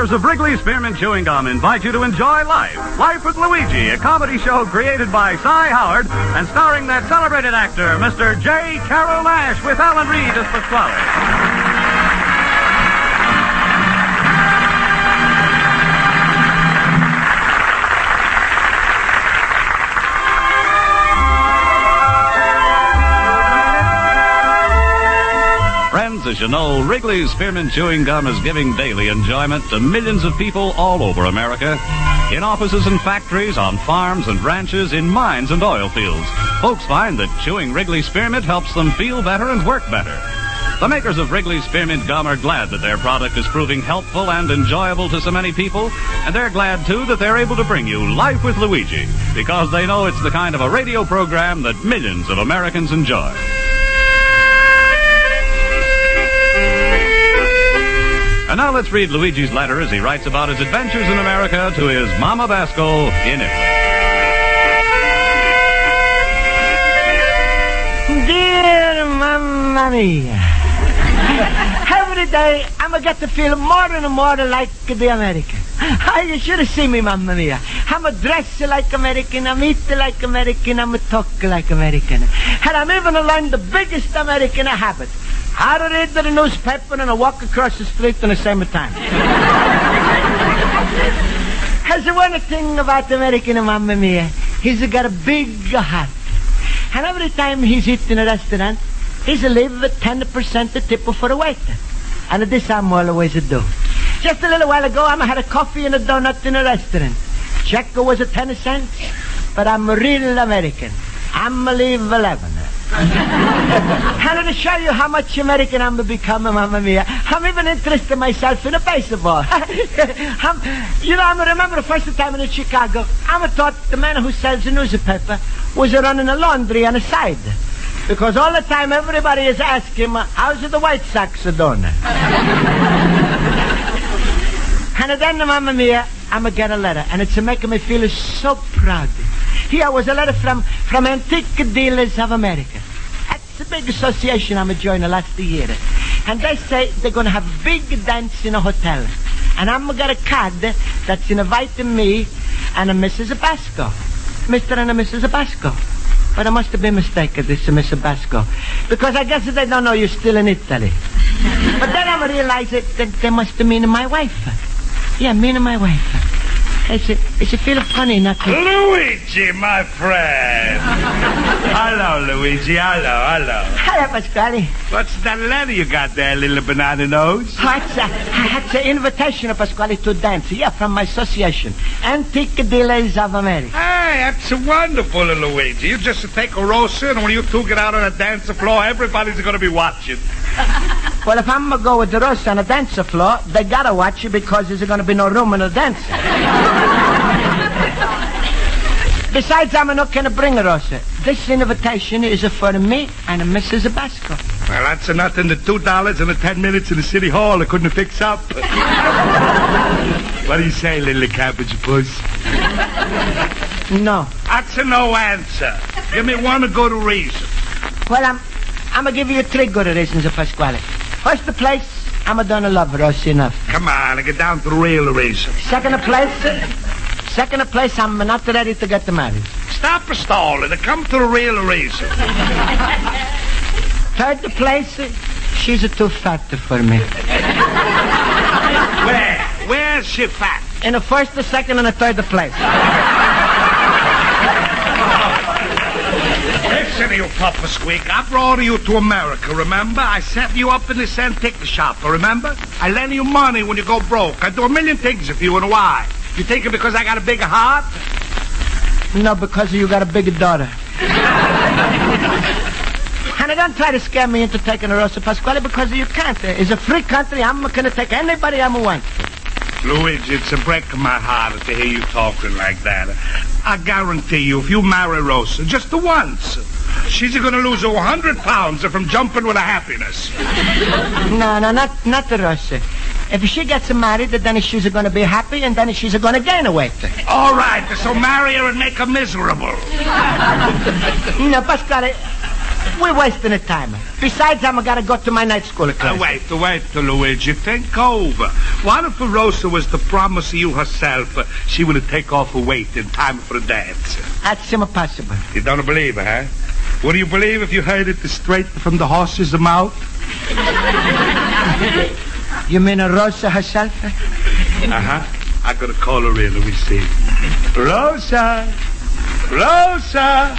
makers of Wrigley Spearmint Chewing Gum invite you to enjoy Life. Life with Luigi, a comedy show created by Cy Howard and starring that celebrated actor, Mr. J.Carrol Nash, with Alan Reed as Pasquale. Friends, as you know, Wrigley's Spearmint Chewing Gum is giving daily enjoyment to millions of people all over America. In offices and factories, on farms and ranches, in mines and oil fields. Folks find that chewing Wrigley Spearmint helps them feel better and work better. The makers of Wrigley Spearmint Gum are glad that their product is proving helpful and enjoyable to so many people, and they're glad, too, that they're able to bring you Life with Luigi, because they know it's the kind of a radio program that millions of Americans enjoy. And now let's read Luigi's letter as he writes about his adventures in America to his Mama Basco in Italy. Dear Mamma Mia, every day I'm going to get to feel more and more like the American. You should have seen me, Mamma Mia. I'm a dress like American, I'm eat like American, I'm a talk like American. And I'm even learned the biggest American habit. How to read the newspaper and I walk across the street at the same time. Has the one thing about American, Mamma Mia, he's got a big heart. And every time he's eating in a restaurant, he's leave 10% the tip for a waiter. And this I'm always do. Just a little while ago, I had a coffee and a donut in a restaurant. Check was 10 cents, but I'm a real American. I'm leave 11. And to show you how much American I'm becoming, Mamma Mia, I'm even interested myself in a baseball. I remember the first time in Chicago, I thought the man who sells the newspaper was running a laundry on the side. Because all the time everybody is asking him, how's the White Sox doing? And then, Mamma Mia, I'm going to get a letter, and it's making me feel so proud. Here was a letter from Antique Dealers of America. That's a big association I'm joining last year. And they say they're going to have a big dance in a hotel. And I'm going to get a card that's inviting me and a Mrs. Basco. Mr. and a Mrs. Basco. But I must have been mistaken, this is Mrs. Basco. Because I guess they don't know you're still in Italy. But then I realized that they must mean my wife. Yeah, me and my wife. It's a feel funny, not to... Luigi, my friend. Hello, Luigi. Hello. Hello, Pasquale. What's that letter you got there, little banana nose? Oh, it's an invitation, Pasquale, to dance. Yeah, from my association, Antique Dealers of America. Hey, that's wonderful, Luigi. You just take a Rosa, and when you two get out on the dance floor, everybody's going to be watching. Well, if I'm going to go with the Rosa on the dance floor, they got to watch you because there's going to be no room in the dance. Besides, I'm not going to bring a Rosa. This invitation is for me and Mrs. Basco. Well, that's nothing to $2 and 10 minutes in the city hall I couldn't fix up. What do you say, little cabbage puss? No. That's a no answer. Give me one good reason. Well, I'm going to give you 3 good reasons, Pasquale. First place, I'm going to love Rosa enough. Come on, get down to the real reason. Second place, I'm not ready to get married. Stop stalling and come to the real reason. Third place, she's too fat for me. Where's she fat? In the first, the second, and the third place. Listen, you Papa Squeak, I brought you to America, remember? I set you up in this antique shop, remember? I lend you money when you go broke. I do a million things for you, and why? You think it because I got a big heart? No, because you got a big daughter. And don't try to scare me into taking a Rosa, Pasquale, because you can't. It's a free country. I'm going to take anybody I want. Luigi, it's a break of my heart to hear you talking like that. I guarantee you, if you marry Rosa just once, she's going to lose 100 pounds from jumping with a happiness. No, not the Rosa. If she gets married, then she's going to be happy, and then she's going to gain a weight. All right, so marry her and make her miserable. No, Pasquale, We're wasting the time. Besides, I'm gotta go to my night school class. Wait, Luigi. Think over. What if Rosa was to promise you herself she would take off her weight in time for the dance? That's impossible. You don't believe it, huh? What do you believe if you heard it straight from the horse's mouth? You mean Rosa herself? Uh-huh. I'm gonna call her in. Let me see. Rosa! Rosa!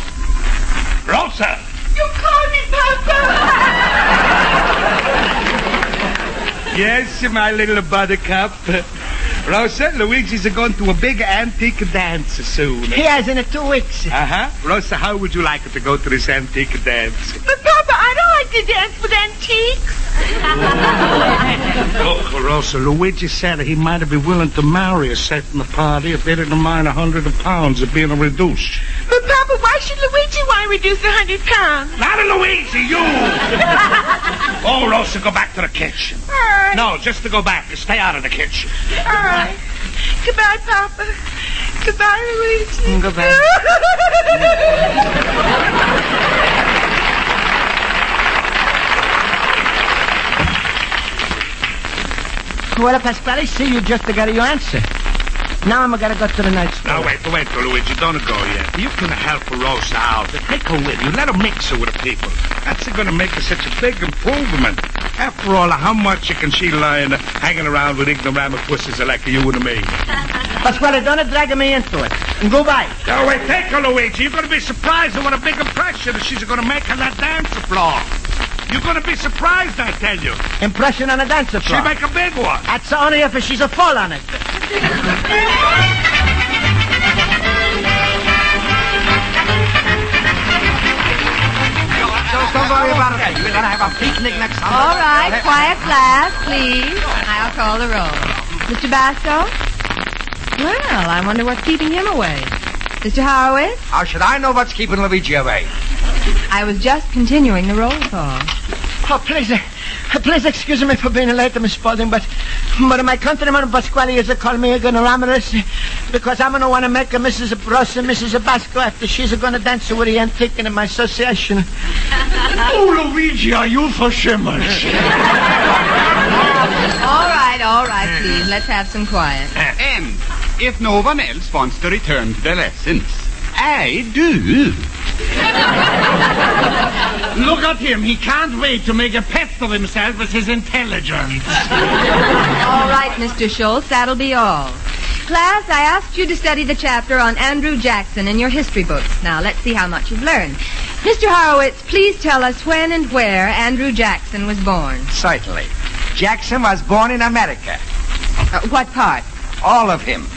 Rosa! You call me Papa? Yes, my little buttercup. Rosa, Luigi's going to a big antique dance soon. He has in 2 weeks. Uh-huh. Rosa, how would you like to go to this antique dance? But Papa, I don't like to dance with antiques. Oh, Rosa, Luigi said he might be willing to marry a certain party if they didn't mind 100 pounds of being reduced. But Papa, why should Luigi want to reduce 100 pounds? Not a Luigi, you! Oh, Rosa, go back to the kitchen. All right. No, just to go back. Stay out of the kitchen. All right. Goodbye, Papa. Goodbye, Luigi. Goodbye. Well, Pasquale, see, you just got your answer. Now I'm gonna go to the night school. Now, wait, Luigi. Don't go yet. You can help Rosa out. Take her with you. Let her mix her with the people. That's gonna make her such a big improvement. After all, how much can she learn hanging around with ignoramuses like you and me? Pasquale, don't drag me into it. And goodbye. Now, wait, take her, Luigi. You're gonna be surprised at what a big impression she's gonna make on that dance floor. You're gonna be surprised, I tell you. Impression on a dance floor. She'll make a big one. That's only if she's a fall on it. Don't worry about it. We're gonna have a picnic next summer. All right, quiet class, please. I'll call the roll. Mr. Basco? Well, I wonder what's keeping him away. Mr. Horowitz? How should I know what's keeping Luigi away? I was just continuing the roll call. Oh, please excuse me for being late, Miss Spaulding, but my countryman Pasquale is calling me ignoramus because I'm gonna want to make Mrs. Rosa and Mrs. Basco after she's gonna dance with the antique in my association. Oh, Luigi, are you for shimmers? All right, please. Let's have some quiet. And if no one else wants to return to their lessons, I do. Look at him. He can't wait to make a pest of himself with his intelligence. All right, Mr. Schultz, that'll be all. Class, I asked you to study the chapter on Andrew Jackson in your history books. Now, let's see how much you've learned. Mr. Horowitz, please tell us when and where Andrew Jackson was born. Certainly. Jackson was born in America. What part? All of him.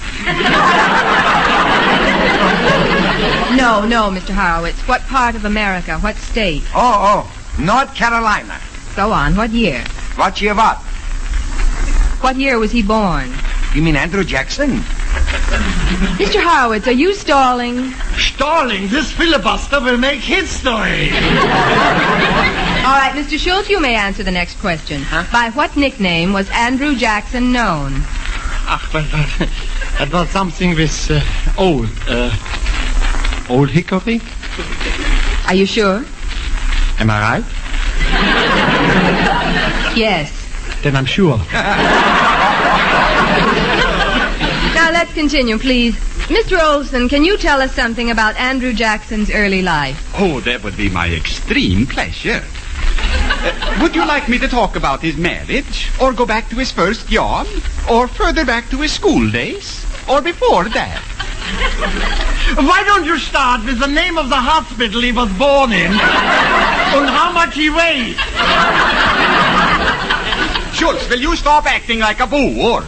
No, Mr. Horowitz. What part of America? What state? Oh, North Carolina. Go on. What year? What year what? What year was he born? You mean Andrew Jackson? Mr. Horowitz, are you stalling? Stalling? This filibuster will make history. All right, Mr. Schultz, you may answer the next question. Huh? By what nickname was Andrew Jackson known? Well, that was something with old hickory. Are you sure? Am I right? Yes. Then I'm sure. Now, let's continue, please. Mr. Olson, can you tell us something about Andrew Jackson's early life? Oh, that would be my extreme pleasure. Would you like me to talk about his marriage? Or go back to his first job? Or further back to his school days? Or before that? Why don't you start with the name of the hospital he was born in and how much he weighed? Schultz, will you stop acting like a boor?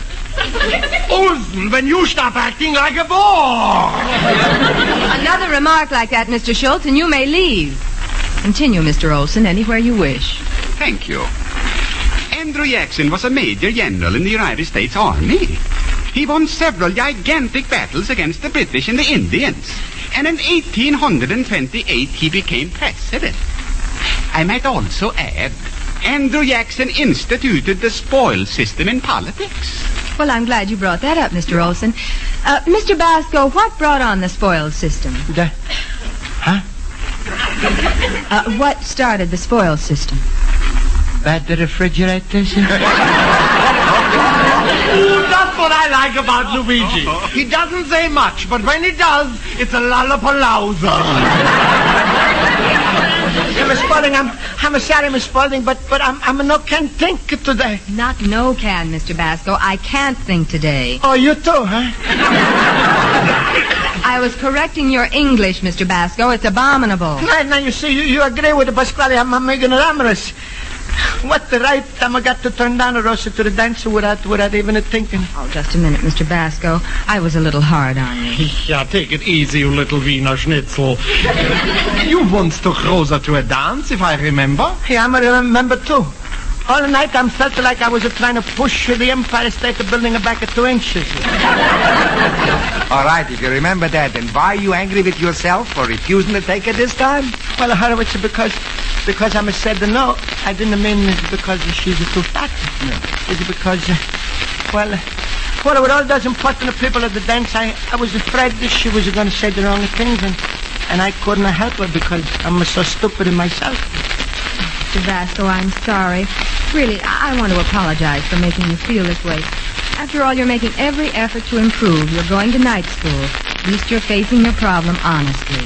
Olsen, when you stop acting like a bore. Another remark like that, Mr. Schultz, and you may leave. Continue, Mr. Olson, anywhere you wish. Thank you. Andrew Jackson was a major general in the United States Army. He won several gigantic battles against the British and the Indians. And in 1828, he became president. I might also add, Andrew Jackson instituted the spoils system in politics. Well, I'm glad you brought that up, Mr. Olson. Mr. Basco, what brought on the spoils system? What started the spoil system? Bad refrigerators. Ooh, that's what I like about Luigi. He doesn't say much, but when he does, it's a lollapalooza. Miss Spaulding, I'm sorry, Miss Spaulding, but I'm no can think today. Not no can, Mr. Basco. I can't think today. Oh, you too, huh? I was correcting your English, Mr. Basco. It's abominable. Now you see, you agree with the Pasquale. I'm ignoramus. What the right time I got to turn down a Rosa to the dancer without even thinking. Oh, just a minute, Mr. Basco. I was a little hard on you. Yeah, take it easy, you little Wiener Schnitzel. You once took Rosa to a dance, if I remember. Yeah, I remember too. All night I felt like I was trying to push the Empire State Building back 2 inches. All right, if you remember that, then why are you angry with yourself for refusing to take it this time? Well, Horowitz, because I said no. I didn't mean it's because she's too fat. No. It's because, well, with all those important people at the dance, I was afraid that she was going to say the wrong things, and I couldn't help her because I'm so stupid in myself. Mr. Basco, I'm sorry. Really, I want to apologize for making you feel this way. After all, you're making every effort to improve. You're going to night school. At least you're facing your problem honestly.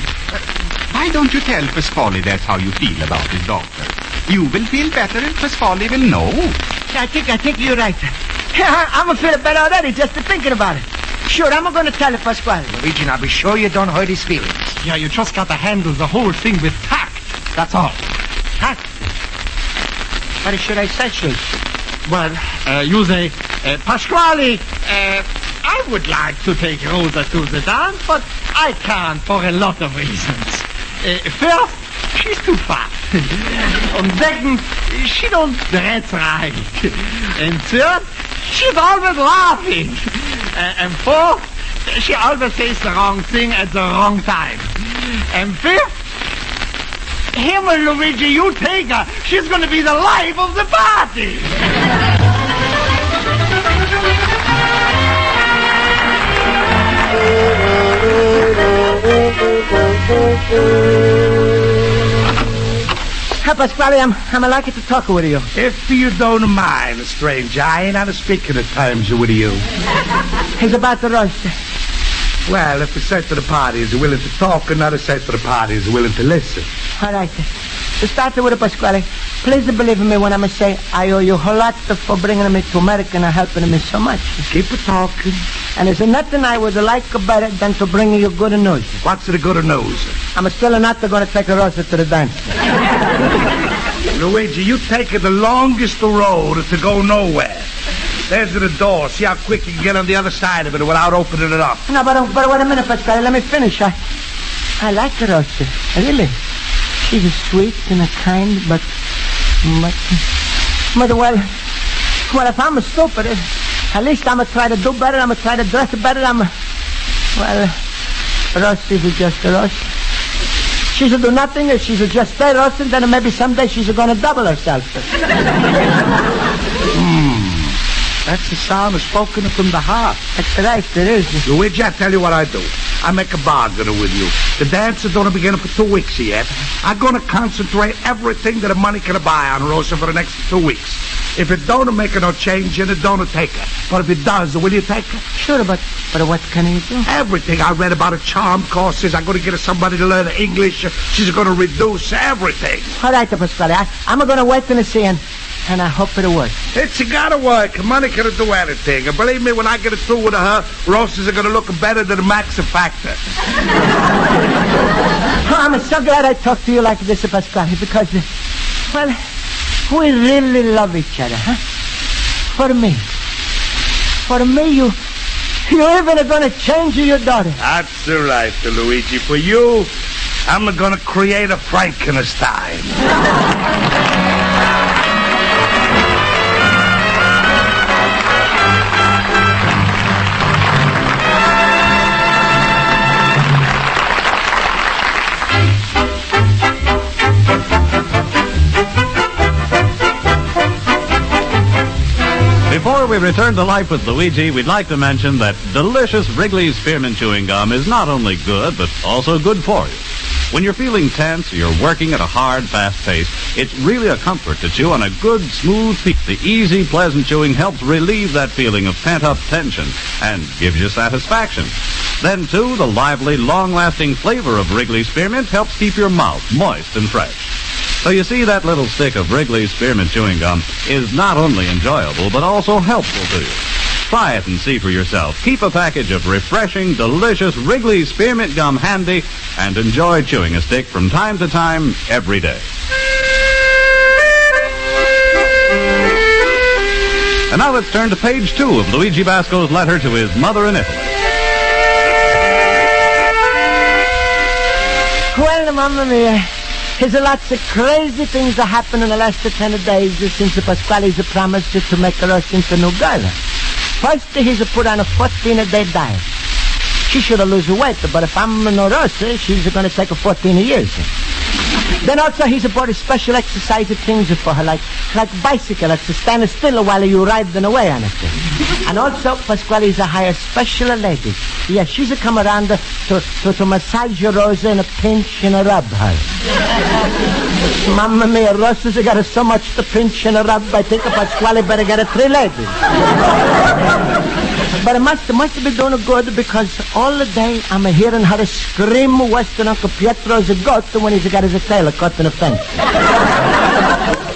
Why don't you tell Pasquale that's how you feel about his daughter? You will feel better if Pasquale will know. I think you're right. I'm feeling better already just thinking about it. Sure, I'm going to tell it, Pasquale. Luigi, now be sure you don't hurt his feelings. Yeah, you just got to handle the whole thing with tact. That's all. Tact? What should I say, Schultz? Well, you say, Pasquale, I would like to take Rosa to the dance, but I can't for a lot of reasons. First, she's too fat. And second, she don't dress right. And third, she's always laughing. And fourth, she always says the wrong thing at the wrong time. And fifth, Himmel, Luigi, you take her. She's going to be the life of the party. Hey, Pasquale, I'm lucky to talk with you. If you don't mind, stranger, I ain't out of speaking at times with you. It's about the roast. Well, if the set of the party is willing to talk, another set of the party is willing to listen. All right. To start with, Pasquale, please believe me when I say I owe you a whole lot for bringing me to America and helping me so much. Keep it talking. And there's nothing I would like better than to bring you good news. What's the good news? I'm still not going to take a Rosa to the dance. Luigi, you take the longest road to go nowhere. There's the door. See how quick you can get on the other side of it without opening it up. No, but wait a minute, Pasquale. Let me finish. I like the Rosa. Really. She's sweet and kind, but well, if I'm stupid, at least I'm going to try to do better. I'm going to try to dress better. Rosa is just a Rosa. She's do nothing. She's just stay Rosa, and then maybe someday she's going to double herself. That's the sound of spoken from the heart. That's right, it is. Luigi, I tell you what I do. I make a bargain with you. The dance is going to begin for 2 weeks yet. I'm going to concentrate everything that the money can buy on Rosa for the next 2 weeks. If it don't make no change in it, don't take her. But if it does, will you take her? Sure, but what can you do? Everything. I read about her charm courses. I'm going to get her somebody to learn English. She's going to reduce everything. All right, Pasquale. I'm going to wait and see, and I hope it works. It's got to work. Money can do anything. And believe me, when I get it through with her, Rosas are going to look better than Max Factor. I'm so glad I talked to you like this, Pasquale, because, well, we really love each other, huh? For me, you're even going to change your daughter. That's right, Luigi. For you, I'm going to create a Frankenstein. Before we return to Life with Luigi, we'd like to mention that delicious Wrigley's Spearmint Chewing Gum is not only good, but also good for you. When you're feeling tense or you're working at a hard, fast pace, it's really a comfort to chew on a good, smooth piece. The easy, pleasant chewing helps relieve that feeling of pent-up tension and gives you satisfaction. Then, too, the lively, long-lasting flavor of Wrigley's Spearmint helps keep your mouth moist and fresh. So you see, that little stick of Wrigley's Spearmint chewing gum is not only enjoyable, but also helpful to you. Try it and see for yourself. Keep a package of refreshing, delicious Wrigley's Spearmint gum handy and enjoy chewing a stick from time to time every day. And now let's turn to page 2 of Luigi Basco's letter to his mother in Italy. Well, Mamma Mia, there's lots of crazy things that happened in the last 10 days since the Pasquale's promised to make us into new girl. First, he's put on a 14-day diet. She should have lose weight, but if I'm no Rosa, she's going to take 14 years. Then also he's bought special exercise things for her, like bicycle, to stand still while you riding away on it. And also, Pasquale's hired special ladies. Yeah, she's come around to massage your Rosa and a pinch and a rub her. Mamma mia, Rosa's got so much to pinch and a rub, I think Pasquale better get 3 ladies. But it must be doing good, because all the day I'm hearing her scream Western Uncle Pietro's a goat when he's got his tail caught in a fence.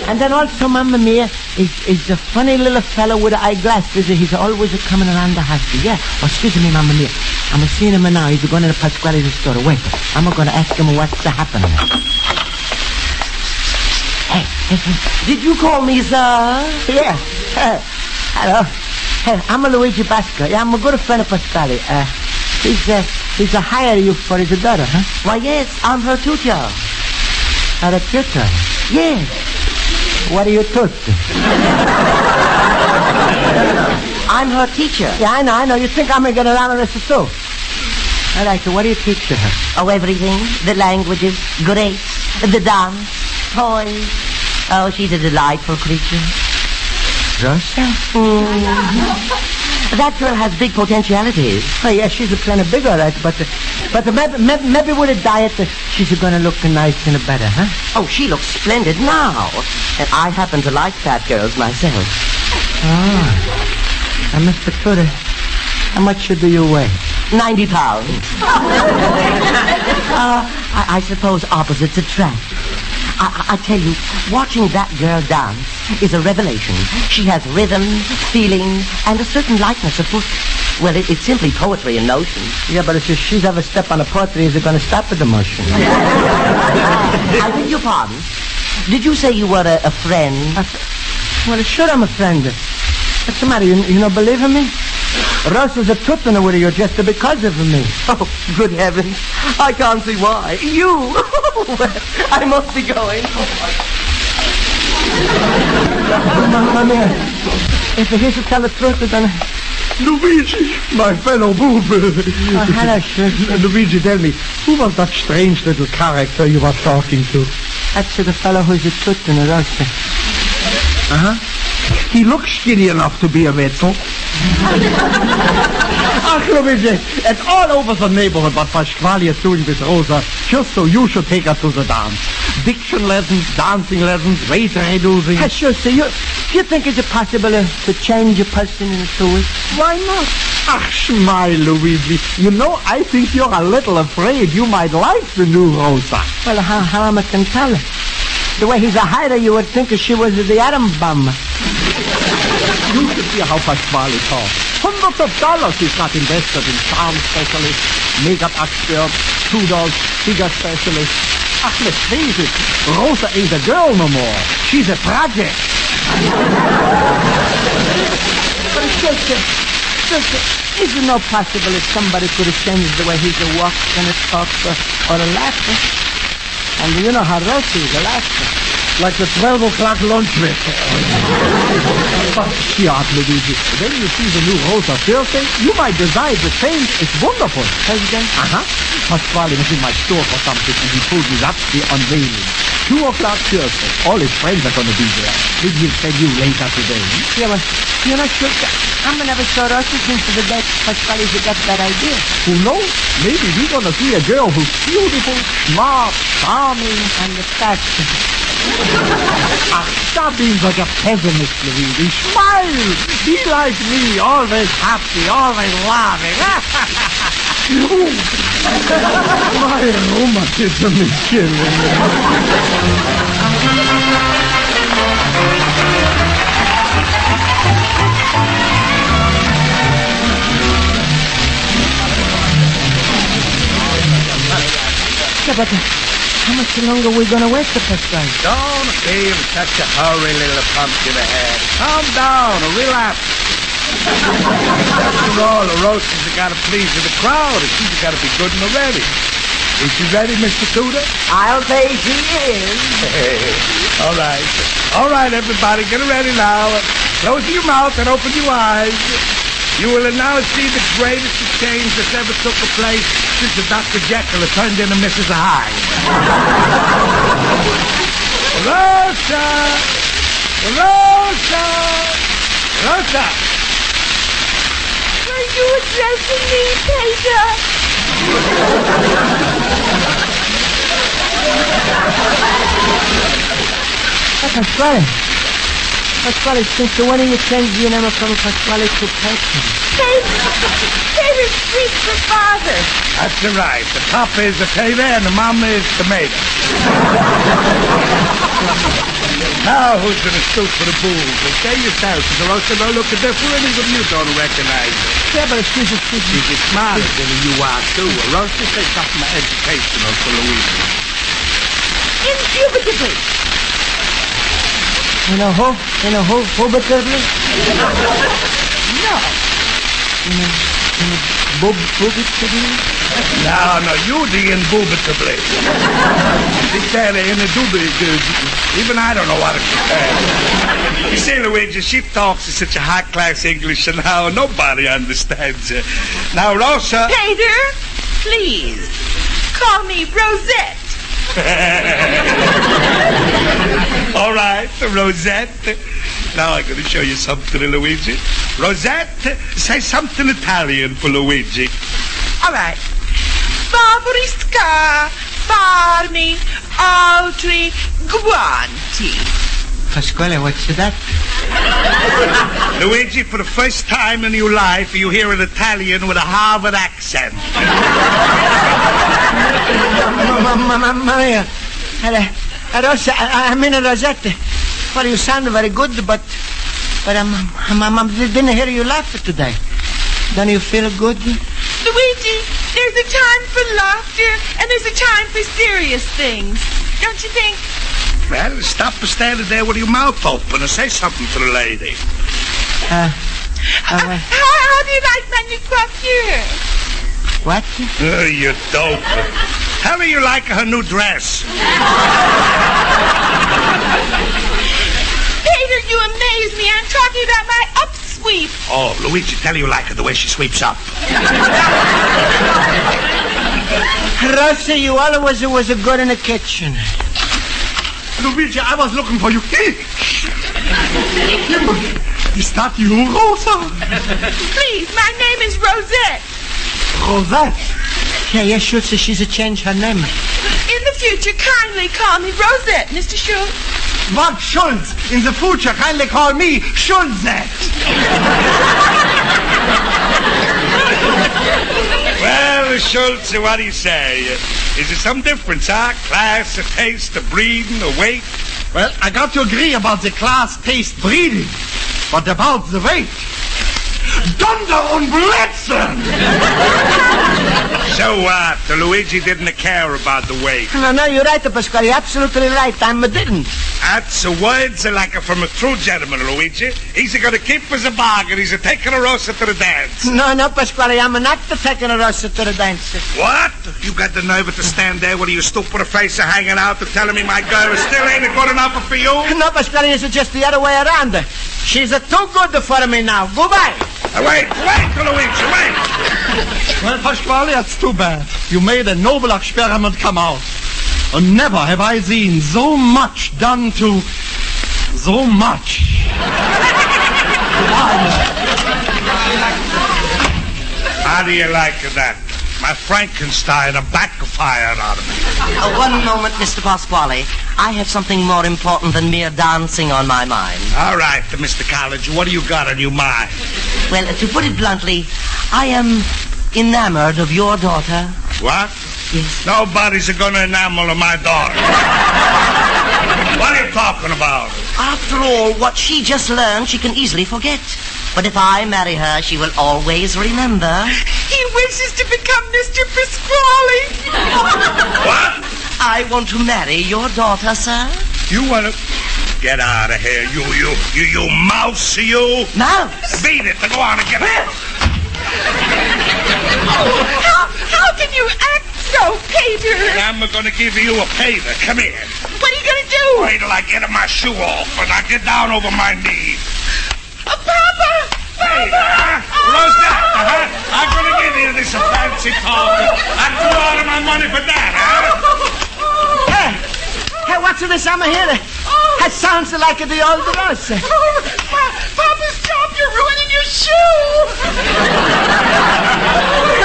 And then also, Mamma Mia, is a funny little fellow with eyeglasses. He's always coming around the house. Yeah. Oh, excuse me, Mamma Mia. I'm seeing him now. He's going to the Pasquale's store. Wait. I'm going to ask him what's happening. Hey, did you call me, sir? Yeah. Hello. Hey, I'm Luigi Basco. Yeah, I'm a good friend of Pasquale. He's a hire you for his daughter, huh? Why, yes, I'm her tutor. Her tutor? Yes. What are you tutor? I'm her teacher. Yeah, I know. You think I'm going to get around with this too? All right, so what do you teach her? Oh, everything. The languages, grace, the dance, toys. Oh, she's a delightful creature. Rosa? That girl has big potentialities. Oh, yeah, she's plenty big, all right, but maybe with a diet, she's going to look nice and better, huh? Oh, she looks splendid now. And I happen to like fat girls myself. Oh. And Mr. Tudor, how much do you weigh? 90 pounds. I suppose opposites attract. I tell you, watching that girl dance is a revelation. She has rhythm, feeling, and a certain lightness of foot. Well, it's simply poetry in motion. Yeah, but if she's ever step on a poetry, is it going to stop with the motion? I beg your pardon. Did you say you were a friend? Well, sure I'm a friend. What's the matter? You don't believe in me? Rosa's a tootin' with you just because of me. Oh, good heavens. I can't see why. You! Well, I must be going. Mamma mia. If he's to tell the truth, then... Luigi, my fellow boob. Oh, hello, sir. Luigi, tell me, who was that strange little character you were talking to? That's the fellow who's a tootin', Rosa. Uh-huh. He looks skinny enough to be a Wetzel. Ach, Luigi, it's all over the neighborhood what Pasquale is doing with Rosa, just so you should take her to the dance. Diction lessons, dancing lessons, weight reducing. Sure, sir. Do you think it's possible to change a person into it? Why not? Ach, smile, Luigi. You know, I think you're a little afraid you might like the new Rosa. Well, how am I can tell? The way he's a hider, you would think she was the atom bomb. You should see how Pasquale talks. Hundreds of dollars he's got invested in charm specialists, makeup experts, tutors, figure specialists. Ach, let's face it, Rosa ain't a girl no more. She's a project. But sister, is it not possible that somebody could have changed the way he walks and talks or laughs? And you know how Rosa is a laugher. Like the 12 o'clock lunch break. But, shut, Luigi. When you see the new Rosa Thursday, you might decide the change is wonderful. President? Uh-huh. Pasquale was in my store for something, and he told me that's the unveiling. 2 o'clock Thursday. All his friends are going to be there. Maybe he'll tell you later today. Yeah, well, you're not sure. I'm never saw Rosa since the day Pasquale got that idea. Who knows? Maybe we're going to see a girl who's beautiful, smart, charming. And the fact. Stop being such a pessimist, Luigi. Smile. Be like me, always happy, always laughing. My rheumatism is killing me. Yeah, but how much longer are we going to wait for Pasquale? Don't be in such a hurry, little pumpkin ahead. Calm down and relax. After all, the Rosa's got to please the crowd, and she's got to be good and ready. Is she ready, Mr. Tudor? I'll say she is. All right. All right, everybody, get ready now. Close your mouth and open your eyes. You will now see the greatest change that's ever took place since the Dr. Jekyll turned into Mrs. Hyde. Rosa! Rosa! Rosa! Are you addressing me, Peter? Pasquale. Pasquale, since when you changed your name from Pasquale to Peter? Peter's Greek for father. That's right. The papa is a tater and the mama is tomato. Now who's going to stoop for the bulls? Well, say yourself. The Rosa don't look different even you don't recognize her. Yeah, but she's She's smarter than you are, too. Well, Rosa says something educational for Louisa. Indubitably. In a hole? Indubitably? No. Indubitably? No, you the indubitably. She said indubitably. Even I don't know what to say. You see, Luigi, she talks in such a high-class English and now nobody understands her. Now, Rosa... Peter, please, call me Rosette. All right, Rosette. Now I'm going to show you something, Luigi. Rosette, say something Italian for Luigi. All right. Favorisca farmi altri guanti. Pasquale, what's that? Luigi, for the first time in your life, you hear an Italian with a Harvard accent. Maria. Rosa, I mean Rosette. Well, you sound very good, but I didn't hear you laugh today. Don't you feel good? Luigi, there's a time for laughter and there's a time for serious things. Don't you think? Well, stop standing there with your mouth open and say something to the lady. How do you like my new coiffure? What? You dope. How do you like her new dress? Peter, you amaze me. I'm talking about my upsweep. Oh, Luigi, tell you like her the way she sweeps up. Rosa, you always was good in the kitchen. Luigi, I was looking for you. Is that you, Rosa? Please, my name is Rosette. Rosette? Yeah, Schultz, she's changed her name. In the future, kindly call me Rosette, Mr. Schultz. What, Schultz? In the future, kindly call me Schultzette. Well, Schultz, what do you say? Is there some difference, huh? Class, a taste, a breeding, a weight? Well, I got to agree about the class, taste, breeding. But about the weight... Dunder und Blitzen! So what? Luigi didn't care about the weight. No, you're right, Pasquale. You're absolutely right. I didn't. That's words like from a true gentleman, Luigi. He's going to keep as a bargain. He's taking a Rosa to the dance. No, Pasquale. I'm not taking a Rosa to the dance. What? You got the nerve to stand there with your stupid face hanging out and telling me my girl still ain't good enough for you? No, Pasquale. It's just the other way around. She's too good for me now. Goodbye. Wait, Luigi, wait. Well, Pasquale, that's too bad. You made a noble experiment come out. Never have I seen so much done to so much. How do you like that? My Frankenstein backfired on me. One moment, Mr. Pasquale. I have something more important than mere dancing on my mind. All right, Mr. College, what do you got on your mind? Well, to put it bluntly, I am enamored of your daughter. What? Yes. Nobody's gonna enamel my daughter. What are you talking about? After all, what she just learned, she can easily forget. But if I marry her, she will always remember. He wishes to become Mr. Pasquale. What? I want to marry your daughter, sir. You wanna... Get out of here, you mouse, you. Mouse? Beat it, go on and get it. How can you act so, Peter? I'm gonna give you a favor. Come here. What are you gonna do? Wait till I get my shoe off and I get down over my knees. Papa! Hey, Rosa, I'm gonna give you this fancy talk. I threw out of my money for that, Hey, what's this I'm hearing? That sounds like the old Rosa. Papa, stop! You're ruining your shoe!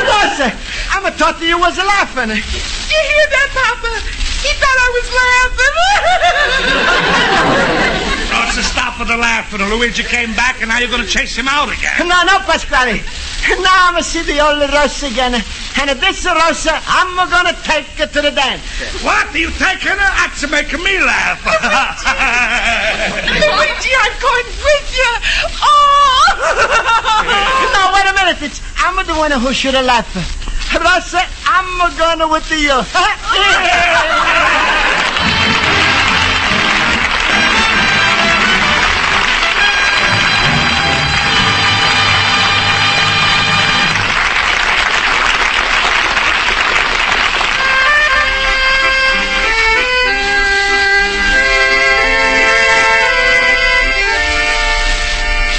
Rosa, I thought you was laughing. You hear that, Papa? He thought I was laughing. Rosa, stop with the laughing. Luigi came back and now you're gonna chase him out again. No, Pasquale. Now I'm gonna see the old Rosa again. And this Rosa, I'm gonna take her to the dance. What? Are you taking her? That's making me laugh. Luigi, I'm going with you. Oh! No, wait a minute. I'm the one who should have laughed. Rosa, I'm going with you.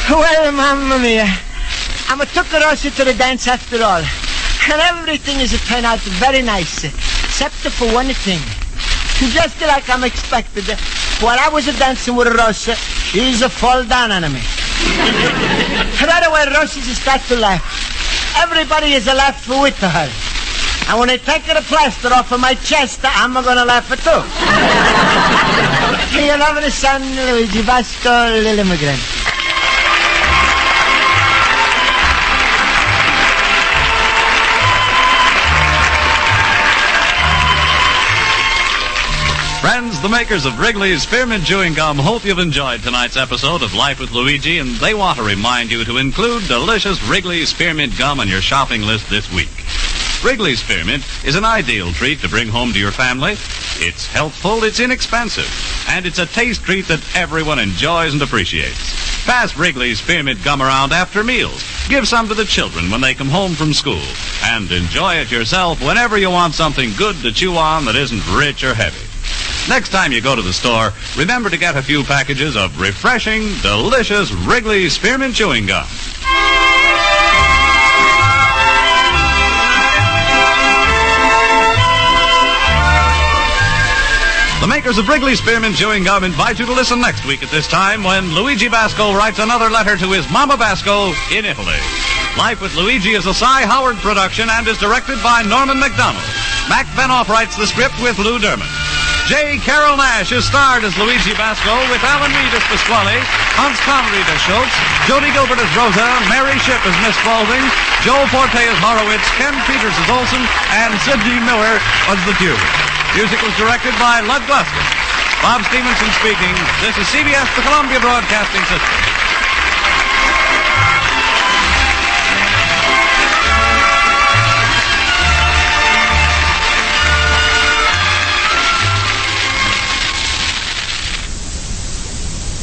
Well, Mamma Mia, I took Rosa to the dance after all. And everything is turned out very nice, except for one thing. Just like I'm expected, while I was dancing with Rosa, she's fall down on me. Right away, Rosa starts to laugh. Everybody is laughing with her. And when I take the plaster off of my chest, I'm going to laugh too. You love the son, Luigi Vasco, little immigrant. Friends, the makers of Wrigley's Spearmint Chewing Gum hope you've enjoyed tonight's episode of Life with Luigi, and they want to remind you to include delicious Wrigley's Spearmint Gum on your shopping list this week. Wrigley's Spearmint is an ideal treat to bring home to your family. It's healthful, it's inexpensive, and it's a taste treat that everyone enjoys and appreciates. Pass Wrigley's Spearmint Gum around after meals. Give some to the children when they come home from school. And enjoy it yourself whenever you want something good to chew on that isn't rich or heavy. Next time you go to the store, remember to get a few packages of refreshing, delicious Wrigley's Spearmint Chewing Gum. The makers of Wrigley's Spearmint Chewing Gum invite you to listen next week at this time when Luigi Basco writes another letter to his Mama Basco in Italy. Life with Luigi is a Cy Howard production and is directed by Norman MacDonald. Mac Benoff writes the script with Lou Derman. J.Carrol Nash is starred as Luigi Basco with Alan Reed as Pasquale, Hans Conried as Schultz, Jody Gilbert as Rosa, Mary Shipp as Miss Spaulding, Joe Forte as Horowitz, Ken Peters as Olson, and Sidney Miller as the Duke. Music was directed by Lud Gluskin. Bob Stevenson speaking. This is CBS, the Columbia Broadcasting System.